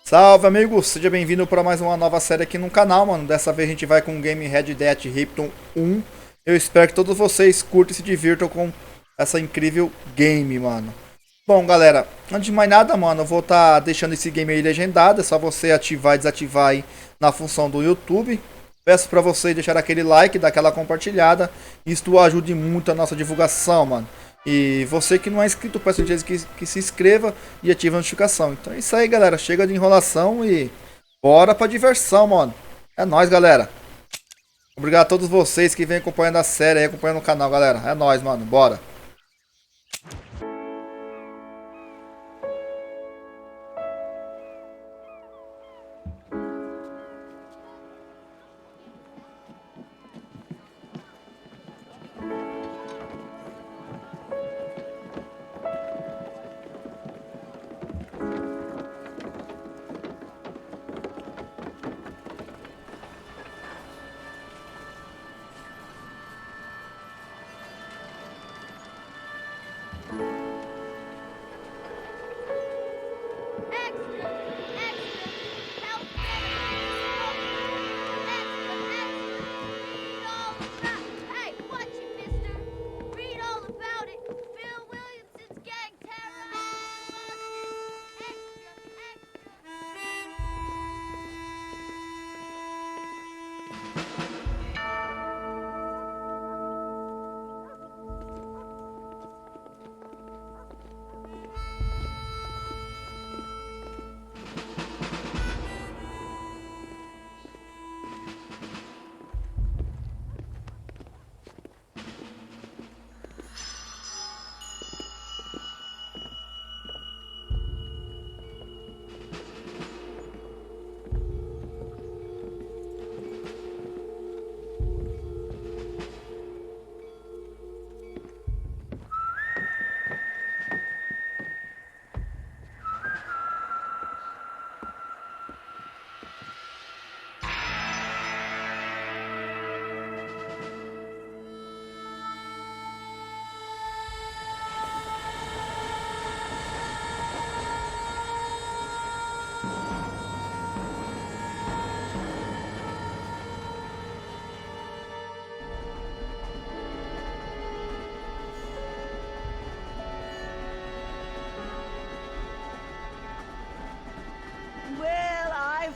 Salve, amigos! Seja bem-vindo para mais uma nova série aqui no canal, mano. Dessa vez a gente vai com o game Red Dead Redemption 1. Eu espero que todos vocês curtam e se divirtam com essa incrível game, mano. Bom, galera, antes de mais nada, mano, eu vou estar deixando esse game aí legendado. É só você ativar e desativar aí na função do YouTube. Peço para vocês deixar aquele like, dar aquela compartilhada. Isto ajude muito a nossa divulgação, mano. E você que não é inscrito, peço que se inscreva e ative a notificação. Então é isso aí, galera. Chega de enrolação e bora pra diversão, mano. É nóis, galera. Obrigado a todos vocês que vêm acompanhando a série e acompanhando o canal, galera. É nóis, mano. Bora.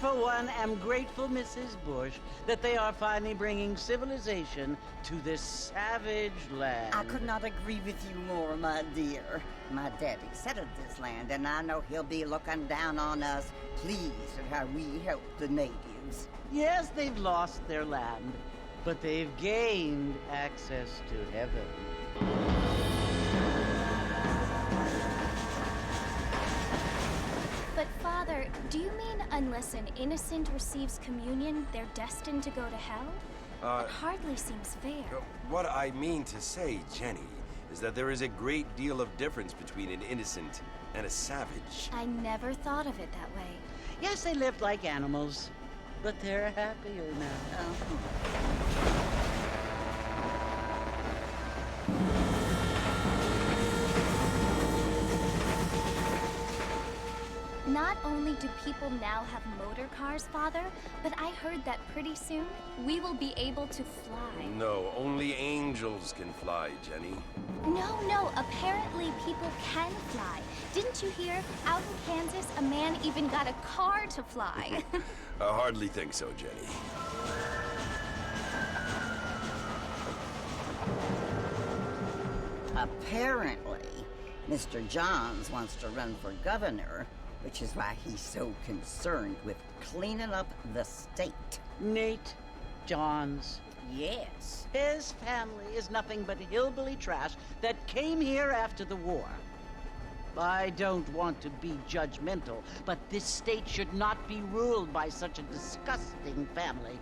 For one, am grateful, Mrs. Bush, that they are finally bringing civilization to this savage land. I could not agree with you more, my dear. My daddy settled this land, and I know he'll be looking down on us, pleased at how we help the natives. Yes, they've lost their land, but they've gained access to heaven. But Father, do you mean unless an innocent receives communion, they're destined to go to hell? It hardly seems fair. What I mean to say, Jenny, is that there is a great deal of difference between an innocent and a savage. I never thought of it that way. Yes, they lived like animals, but they're happier now. Not only do people now have motor cars, Father, but I heard that pretty soon we will be able to fly. No, only angels can fly, Jenny. No, apparently people can fly. Didn't you hear? Out in Kansas, a man even got a car to fly. I hardly think so, Jenny. Apparently, Mr. Johns wants to run for governor, which is why he's so concerned with cleaning up the state. Nate Johns. Yes. His family is nothing but hillbilly trash that came here after the war. I don't want to be judgmental, but this state should not be ruled by such a disgusting family.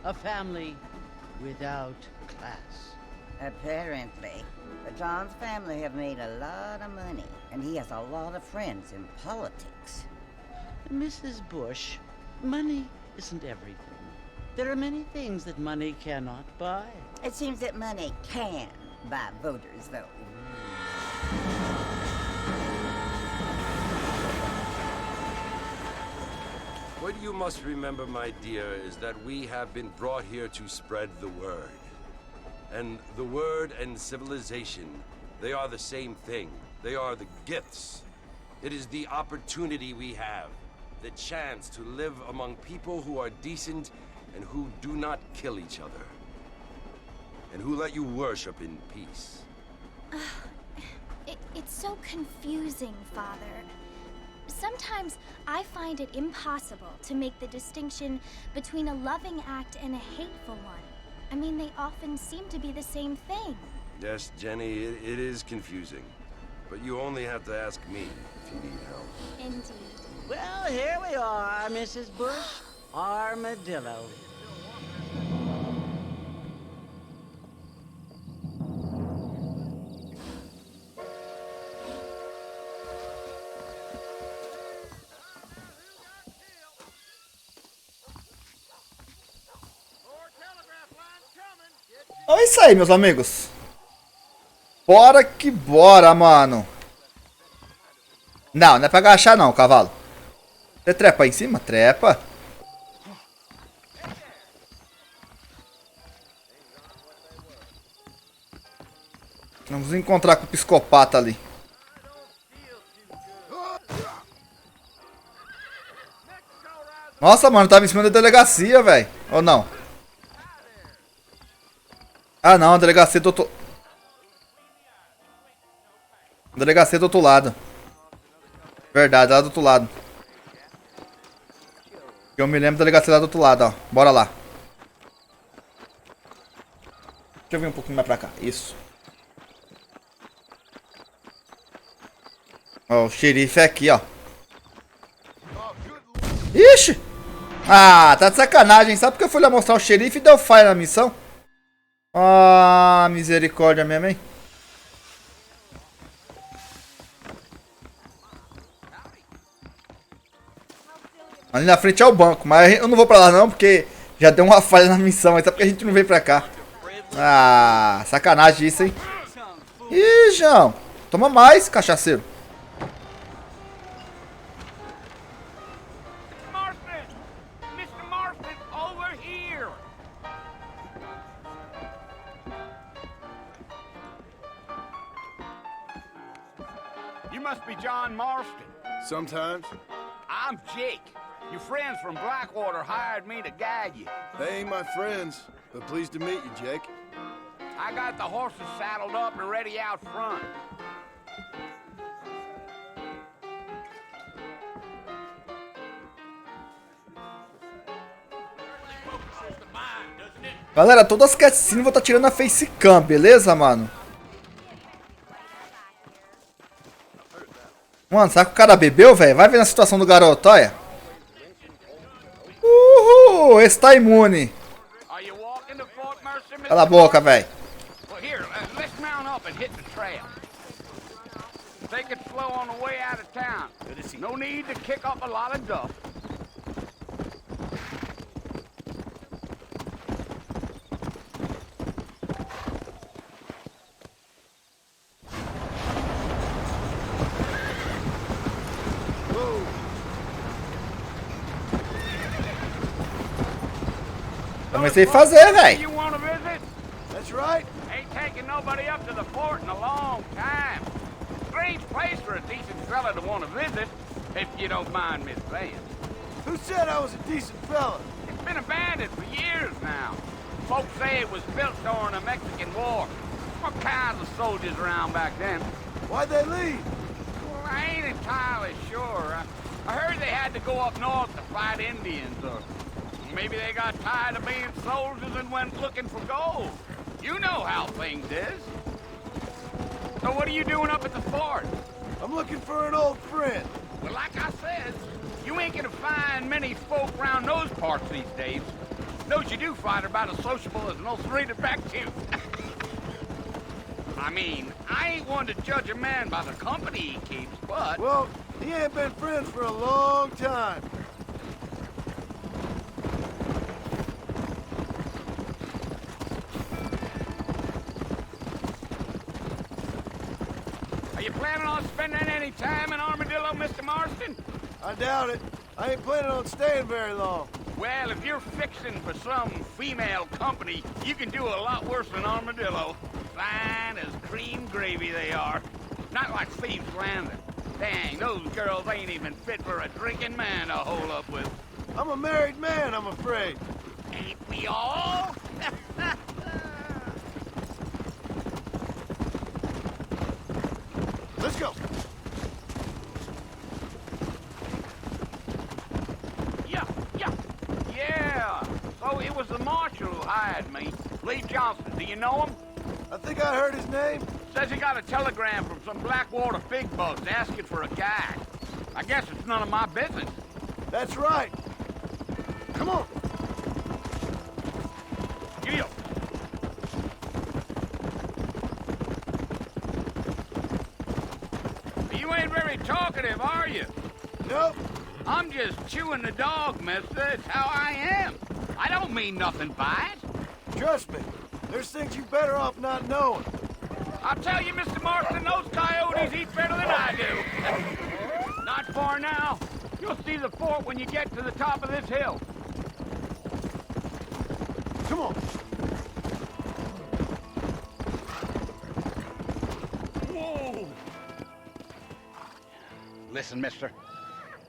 A family without class. Apparently. The Johns family have made a lot of money, and he has a lot of friends in politics. Mrs. Bush, money isn't everything. There are many things that money cannot buy. It seems that money can buy voters, though. What you must remember, my dear, is that we have been brought here to spread the word. And the word and civilization, they are the same thing. They are the gifts. It is the opportunity we have, the chance to live among people who are decent and who do not kill each other. And who let you worship in peace. It's so confusing, Father. Sometimes I find it impossible to make the distinction between a loving act and a hateful one. I mean, they often seem to be the same thing. Yes, Jenny, it is confusing. But you only have to ask me if you need help. Indeed. Well, here we are, Mrs. Bush. Armadillo. Então é isso aí, meus amigos. Bora que bora, mano. Não, não é pra agachar não, cavalo. Você trepa aí em cima? Trepa. Vamos encontrar com o psicopata ali. Nossa, mano, tava em cima da delegacia, velho. Ou não? Ah, não, a delegacia do outro... A delegacia do outro lado. Verdade, lá do outro lado. Eu me lembro da delegacia lá do outro lado, ó. Bora lá. Deixa eu vir um pouquinho mais pra cá. Isso. Ó, o xerife é aqui, ó. Ixi! Ah, tá de sacanagem. Sabe porque eu fui lá mostrar o xerife e deu falha na missão? Ah, misericórdia mesmo, hein? Ali na frente é o banco, mas eu não vou pra lá não, porque já deu uma falha na missão, até porque a gente não veio pra cá. Ah, sacanagem isso, hein? Ih, João, toma mais, cachaceiro. You must be John Marston. Sometimes. I'm Jake. Your friends from Blackwater hired me to guide you. They ain't my friends, but pleased to meet you, Jake. I got the horses saddled up and ready out front. Galera, todas as cutscenes eu vou estar tirando a facecam, beleza, mano? Mano, será que o cara bebeu, velho? Vai ver na situação do garoto, olha. Uhul, esse tá imune. Cala a boca, velho. No need to kick up a lot of dust. Comecei a fazer, velho. You want to visit? That's right. Ain't taking nobody up to the fort in a long time. Strange place for a decent fella to want to visit, if you don't mind me saying. Who said I was a decent fella? It's been abandoned for years now. Folks say it was built during the Mexican War. All kinds of soldiers around back then. Why'd they leave? Well, I ain't entirely sure. I heard they had to go up north to fight Indians, or maybe they got tired of being soldiers and went looking for gold. You know how things is. So what are you doing up at the fort? I'm looking for an old friend. Well, like I said, you ain't gonna find many folk around those parts these days. Those you do find are about as sociable as an ulcerated back tooth. I mean, I ain't one to judge a man by the company he keeps, but... Well, he ain't been friends for a long time. Are you planning on spending any time in Armadillo, Mr. Marston? I doubt it. I ain't planning on staying very long. Well, if you're fixing for some female company, you can do a lot worse than armadillo. Fine as cream gravy they are. Not like Thieves Landing. Dang, those girls ain't even fit for a drinking man to hole up with. I'm a married man, I'm afraid. Ain't we all? Let's go. Yeah. So it was the marshal who hired me. Lee Johnson, do you know him? I think I heard his name. Says he got a telegram from some Blackwater big bugs asking for a guide. I guess it's none of my business. That's right. Come on. Giddy-up. You ain't very talkative, are you? Nope. I'm just chewing the dog, mister. It's how I am. I don't mean nothing by it. Trust me. There's things you better off not knowing. I'll tell you, Mr. Marston, those coyotes eat better than I do. Not far now. You'll see the fort when you get to the top of this hill. Come on. Whoa! Listen, mister.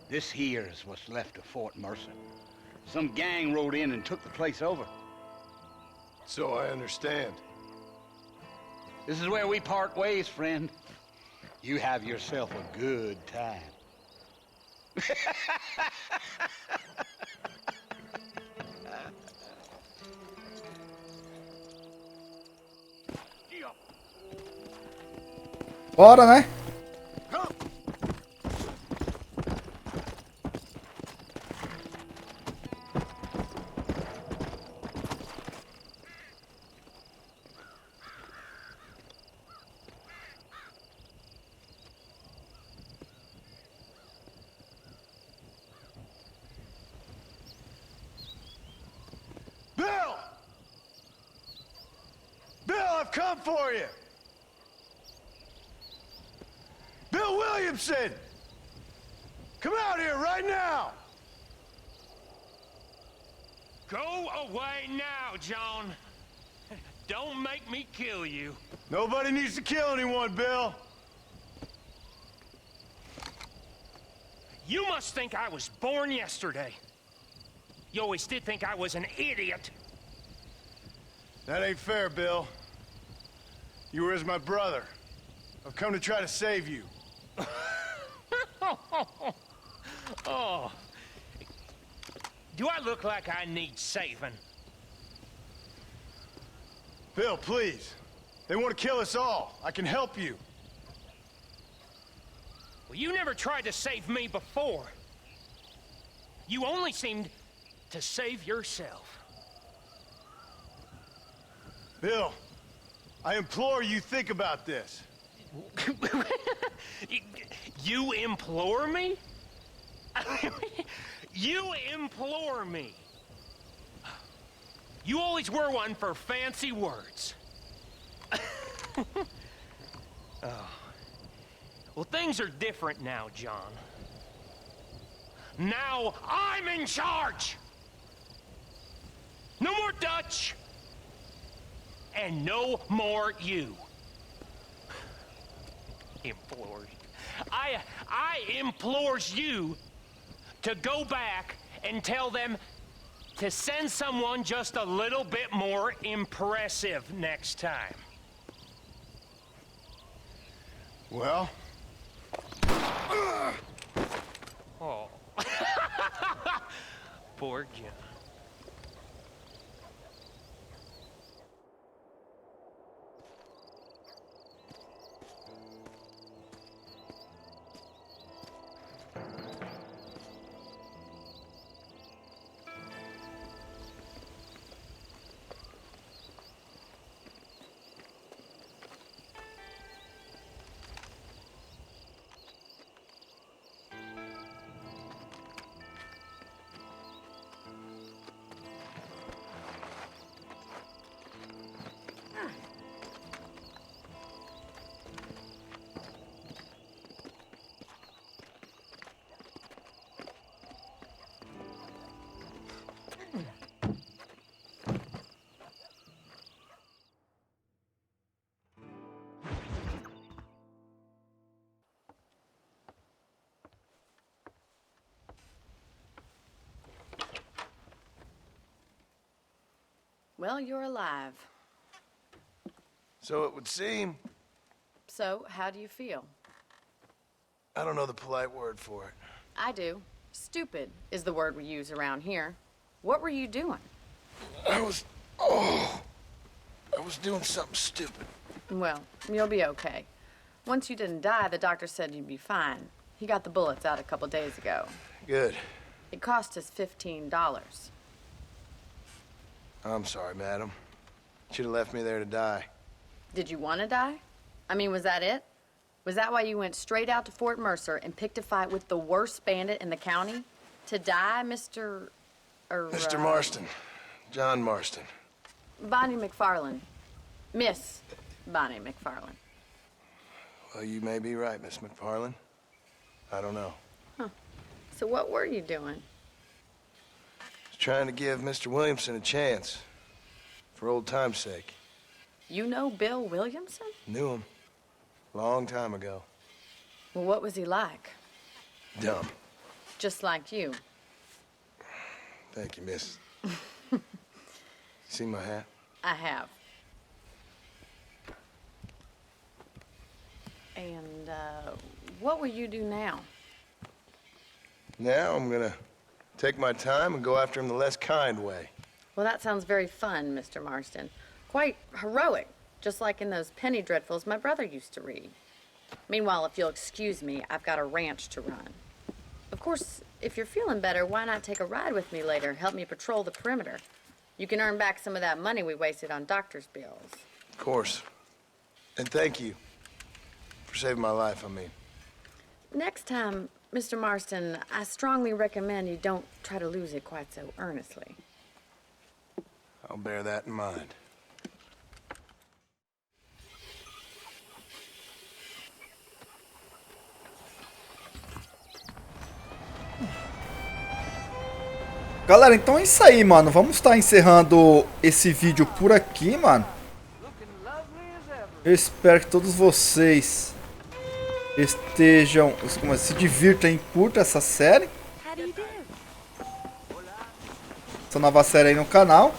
This here is what's left of Fort Mercer. Some gang rode in and took the place over. So I understand. This is where we part ways, friend. You have yourself a good time. Bora, né? Bill! Bill, I've come for you! Bill Williamson! Come out here right now! Go away now, John. Don't make me kill you. Nobody needs to kill anyone, Bill. You must think I was born yesterday. You always did think I was an idiot. That ain't fair, Bill. You were as my brother. I've come to try to save you. Oh. Do I look like I need saving? Bill, please. They want to kill us all. I can help you. Well, you never tried to save me before. You only seemed to save yourself. Bill, I implore you think about this. You implore me? You implore me. You always were one for fancy words. Oh. Well, things are different now, John. Now I'm in charge! No more Dutch! And no more you. Implores. I implores you to go back and tell them to send someone just a little bit more impressive next time. Well? Oh. Poor John. Well, you're alive. So it would seem. So, how do you feel? I don't know the polite word for it. I do. Stupid is the word we use around here. What were you doing? I was doing something stupid. Well, you'll be okay. Once you didn't die, the doctor said you'd be fine. He got the bullets out a couple days ago. Good. It cost us $15. I'm sorry, madam. Should have left me there to die. Did you want to die? I mean, was that it? Was that why you went straight out to Fort Mercer and picked a fight with the worst bandit in the county? To die, Mr. Mr. Marston. John Marston. Bonnie McFarlane. Miss Bonnie McFarlane. Well, you may be right, Miss McFarlane. I don't know. Huh. So what were you doing? Was trying to give Mr. Williamson a chance. For old time's sake. You know Bill Williamson? Knew him. Long time ago. Well, what was he like? Dumb. Just like you. Thank you, miss. See my hat? I have. And, what will you do now? Now I'm gonna take my time and go after him the less kind way. Well, that sounds very fun, Mr. Marston. Quite heroic, just like in those penny dreadfuls my brother used to read. Meanwhile, if you'll excuse me, I've got a ranch to run. Of course, if you're feeling better, why not take a ride with me later? Help me patrol the perimeter. You can earn back some of that money we wasted on doctor's bills. Of course. And thank you. For saving my life, I mean. Next time, Mr. Marston, I strongly recommend you don't try to lose it quite so earnestly. I'll bear that in mind. Galera, então é isso aí, mano. Vamos estar encerrando esse vídeo por aqui, mano. Eu espero que todos vocês estejam, se divirtam e curtam essa série. Essa nova série aí no canal.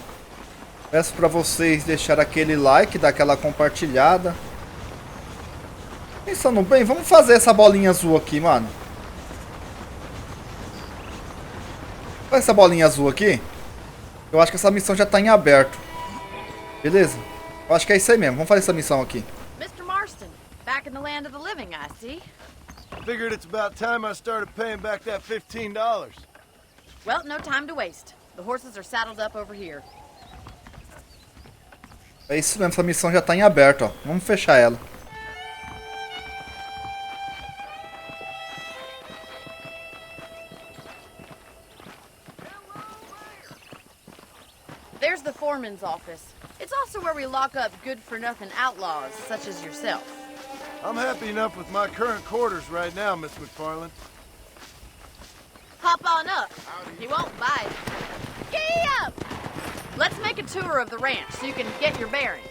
Peço pra vocês deixarem aquele like, dar aquela compartilhada. Pensando bem, vamos fazer essa bolinha azul aqui, mano. Olha essa bolinha azul aqui. Eu acho que essa missão já tá em aberto. Beleza? Eu acho que é isso aí mesmo. Vamos fazer essa missão aqui. Mr. Marston, back in the land of the living, I see. Figured it's about time I started paying back that $15. Well, no time to waste. The horses are saddled up over here. É isso mesmo, essa missão já tá em aberto, ó. Vamos fechar ela. There's the foreman's office. It's also where we lock up good-for-nothing outlaws, such as yourself. I'm happy enough with my current quarters right now, Miss McFarlane. Hop on up. He won't bite. Giddy up! Let's make a tour of the ranch so you can get your bearings.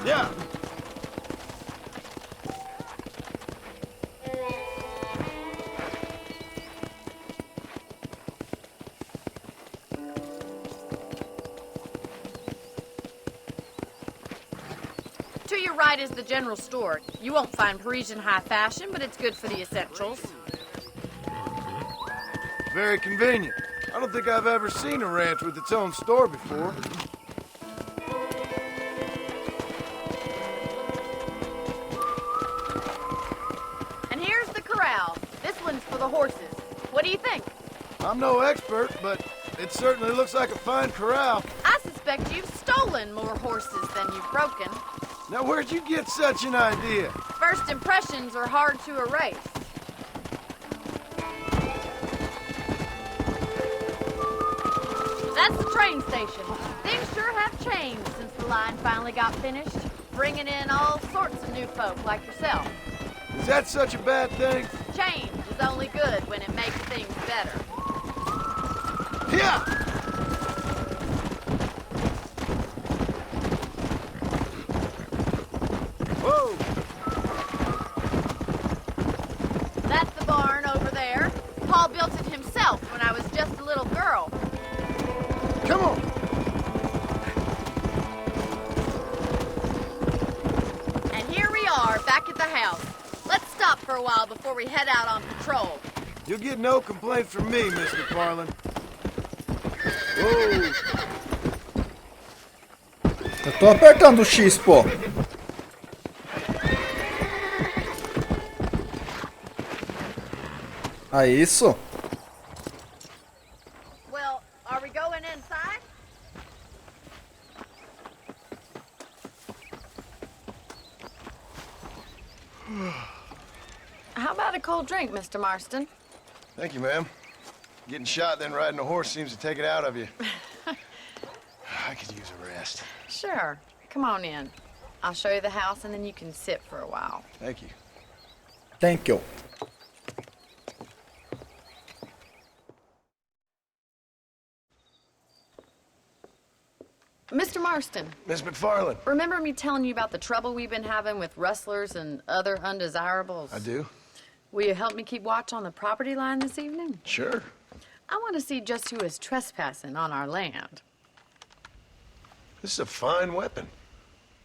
Yeah. To your right is the general store. You won't find Parisian high fashion, but it's good for the essentials. Very convenient. I don't think I've ever seen a ranch with its own store before. And here's the corral. This one's for the horses. What do you think? I'm no expert, but it certainly looks like a fine corral. I suspect you've stolen more horses than you've broken. Now, where'd you get such an idea? First impressions are hard to erase. That's the train station. Things sure have changed since the line finally got finished, bringing in all sorts of new folk like yourself. Is that such a bad thing? Change is only good when it makes things better. Yeah! Whoa! That's the barn over there. Paul built it house. Let's stop for a while before we head out on patrol. You'll get no complaints from me, Miss McFarland. Whoa. Eu tô apertando o X, pô. Ah, isso? Well, are we going inside? How about a cold drink, Mr. Marston? Thank you, ma'am. Getting shot, then riding a horse seems to take it out of you. I could use a rest. Sure. Come on in. I'll show you the house and then you can sit for a while. Thank you. Thank you. Mr. Marston, Miss McFarland. remember me telling you about the trouble we've been having with rustlers and other undesirables? I do? Will you help me keep watch on the property line this evening? Sure. I want to see just who is trespassing on our land. This is a fine weapon.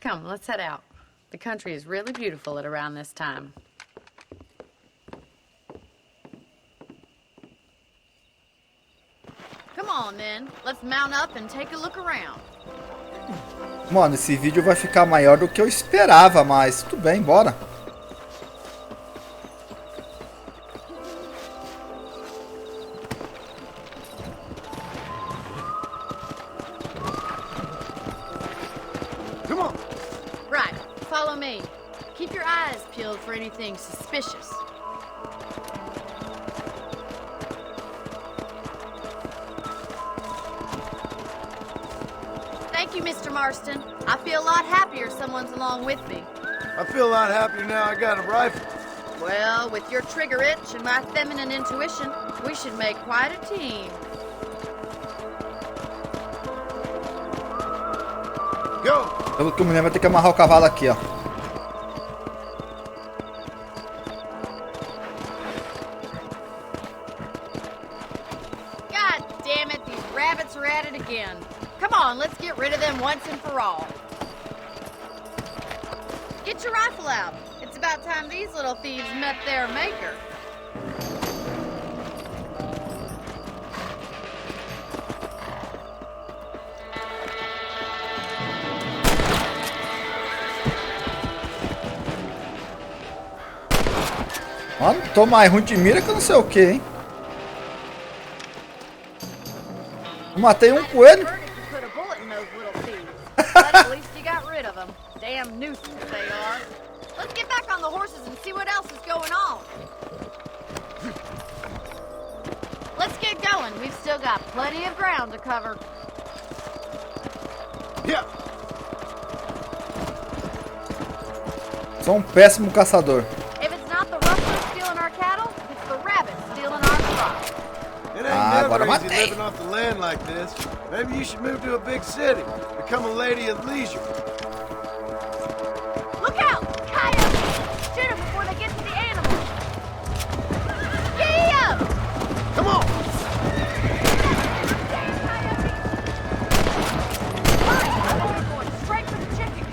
Come, let's head out. The country is really beautiful at around this time. Come on, then. Let's mount up and take a look around. Mano, esse vídeo vai ficar maior do que eu esperava, mas tudo bem, bora. Come on. Right, follow me. Keep your eyes peeled for anything suspicious. Thank you, Mr. Marston. I feel a lot happier someone's along with me. I feel a lot happier now I got a rifle. Well, with your trigger itch and my feminine intuition, we should make quite a team. Go! Pelo que eu me lembro, vai ter que amarrar o cavalo aqui, ó. God damn it, these rabbits are at it again. Come on, let's get rid of them once and for all. Get your rifle out. It's about time these little thieves met their maker. Mano, tô mais ruim de mira que eu não sei o que, hein. Eu matei um coelho. Put a bullet in those little thieves. But at least you got rid of them. Damn nuisance they are. Let's get back on the horses and see what else is going on. Let's get going. We've still got plenty of ground to cover. Yeah. Sou um péssimo caçador. If it's not the rustlers stealing our cattle, it's the rabbits stealing our crops. It ain't agora never easy matei. living off the land like this. Maybe you should move to a big city. Become a lady of leisure. Look out! Coyotes! Shoot them before they get to the animals. Giddy up! Come on! Damn coyotes! Hurry! I bet they're going straight for the chicken.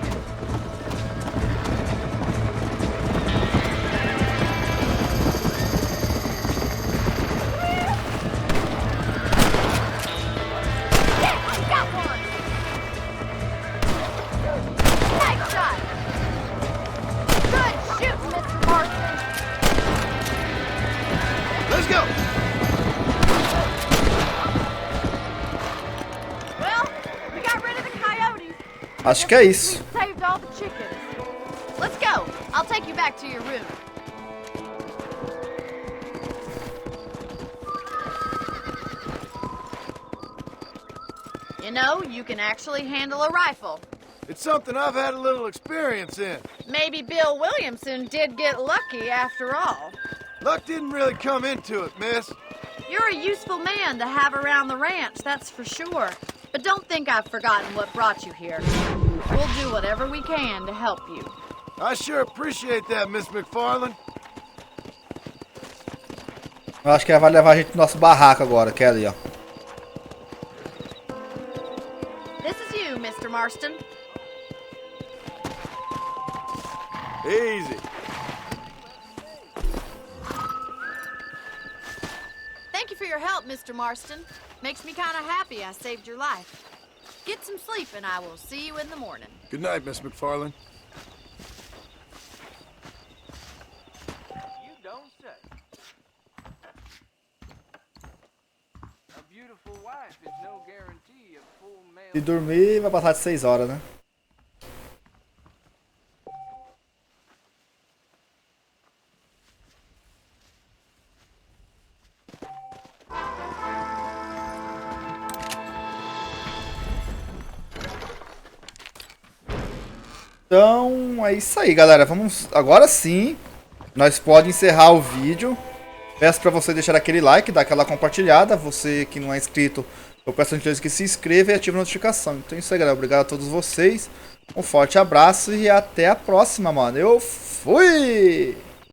Yeah, I got one! Nice shot! Good shooting, Mr. Marston! Let's go! Well, we got rid of the coyotes. Acho que é isso. We saved all the chickens. Let's go. I'll take you back to your room. You know, you can actually handle a rifle. It's something I've had a little experience in. Maybe Bill Williamson did get lucky after all. Luck didn't really come into it, miss. You're a useful man to have around the ranch, that's for sure. But don't think I've forgotten what brought you here. We'll do whatever we can to help you. I sure appreciate that, Miss McFarland. Eu acho que ela vai levar a gente pro nosso barraco agora, que é ali, ó. This is you, Mr. Marston. Easy. your help, Mr. Marston. Makes me kind of happy I saved your life. Get some sleep and I will see you in the morning. Good night, Miss McFarlane. You don't say. A beautiful wife is no guarantee of full male. Se dormir, vai passar de 6 horas, né? Então, é isso aí, galera. Vamos agora sim. Nós podemos encerrar o vídeo. Peço para você deixar aquele like, dar aquela compartilhada. Você que não é inscrito, eu peço a gentileza que se inscreva e ative a notificação. Então é isso aí, galera. Obrigado a todos vocês. Um forte abraço e até a próxima, mano. Eu fui!